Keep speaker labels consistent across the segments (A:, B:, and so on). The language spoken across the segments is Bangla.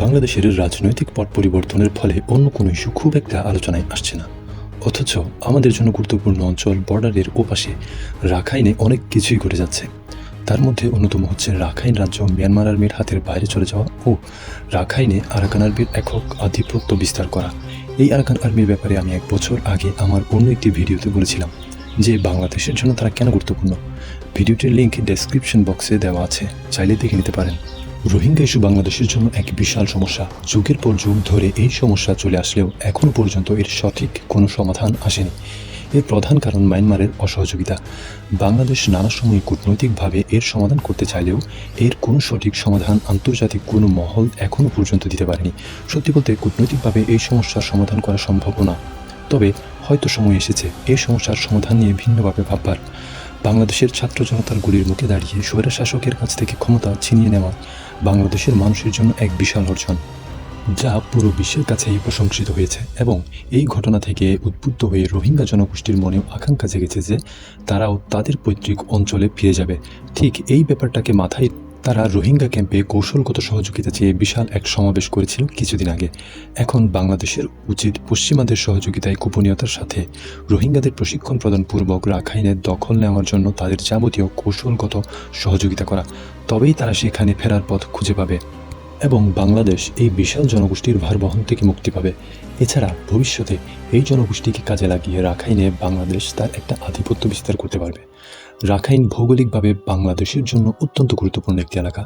A: বাংলাদেশের রাজনৈতিক পট পরিবর্তনের ফলে অন্য কোনো ইস্যু খুব একটা আলোচনায় আসছে না, অথচ আমাদের জন্য গুরুত্বপূর্ণ অঞ্চল বর্ডারের ওপাশে রাখাইনে অনেক কিছুই ঘটে যাচ্ছে। তার মধ্যে অন্যতম হচ্ছে রাখাইন রাজ্য মিয়ানমার আর্মির হাতের বাইরে চলে যাওয়া ও রাখাইনে আরাকান আর্মির একক আধিপত্য বিস্তার করা। এই আরাকান আর্মির ব্যাপারে আমি 1 বছর আগে আমার অন্য একটি ভিডিওতে বলেছিলাম যে বাংলাদেশের জন্য তারা কেন গুরুত্বপূর্ণ। ভিডিওটির লিঙ্ক ডেসক্রিপশন বক্সে দেওয়া আছে, চাইলে দেখে নিতে পারেন। রোহিঙ্গা ইস্যু বাংলাদেশের জন্য এক বিশাল সমস্যা। যুগের পর যুগ ধরে এই সমস্যা চলে আসলেও এখনও পর্যন্ত এর সঠিক কোনো সমাধান আসেনি। এর প্রধান কারণ মায়ানমারের অসহযোগিতা। বাংলাদেশ নানা সময় কূটনৈতিকভাবে এর সমাধান করতে চাইলেও এর কোনো সঠিক সমাধান আন্তর্জাতিক কোনো মহল এখনও পর্যন্ত দিতে পারেনি। সত্যি বলতে কূটনৈতিকভাবে এই সমস্যার সমাধান করা সম্ভব না, তবে হয়তো সময় এসেছে এই সমস্যার সমাধান নিয়ে ভিন্নভাবে ভাববার। বাংলাদেশের ছাত্র জনতার গুলির মুখে দাঁড়িয়ে স্বৈর শাসকের কাছ থেকে ক্ষমতা ছিনিয়ে নেওয়া বাংলাদেশের মানুষের জন্য এক বিশাল অর্জন, যা পুরো বিশ্বের কাছেই প্রশংসিত হয়েছে। এবং এই ঘটনা থেকে উদ্বুদ্ধ হয়ে রোহিঙ্গা জনগোষ্ঠীর মনেও আকাঙ্ক্ষা জেগেছে যে তারাও তাদের পৈতৃক অঞ্চলে ফিরে যাবে। ঠিক এই ব্যাপারটাকে মাথায় তারা রোহিঙ্গা ক্যাম্পে কৌশলগত সহযোগিতা চেয়ে বিশাল এক সমাবেশ করেছিল কিছুদিন আগে। এখন বাংলাদেশের উচিত পশ্চিমাদের সহযোগিতায় গোপনীয়তার সাথে রোহিঙ্গাদের প্রশিক্ষণ প্রদানপূর্বক রাখাইনের দখল নেওয়ার জন্য তাদের যাবতীয় কৌশলগত সহযোগিতা করা। তবেই তারা সেখানে ফেরার পথ খুঁজে পাবে এবং বাংলাদেশ এই বিশাল জনগোষ্ঠীর ভার বহন থেকে মুক্তি পাবে। এছাড়া ভবিষ্যতে এই জনগোষ্ঠীকে কাজে লাগিয়ে রাখাইনে বাংলাদেশ তার একটা আধিপত্য বিস্তার করতে পারবে। রাখাইন ভৌগোলিকভাবে বাংলাদেশের জন্য অত্যন্ত গুরুত্বপূর্ণ একটি এলাকা।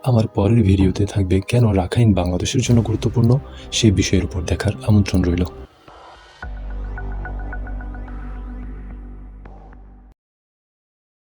A: আমার পরের ভিডিওতে থাকবে কেন রাখাইন বাংলাদেশের জন্য গুরুত্বপূর্ণ সেই বিষয়ের উপর দেখার আমন্ত্রণ রইল।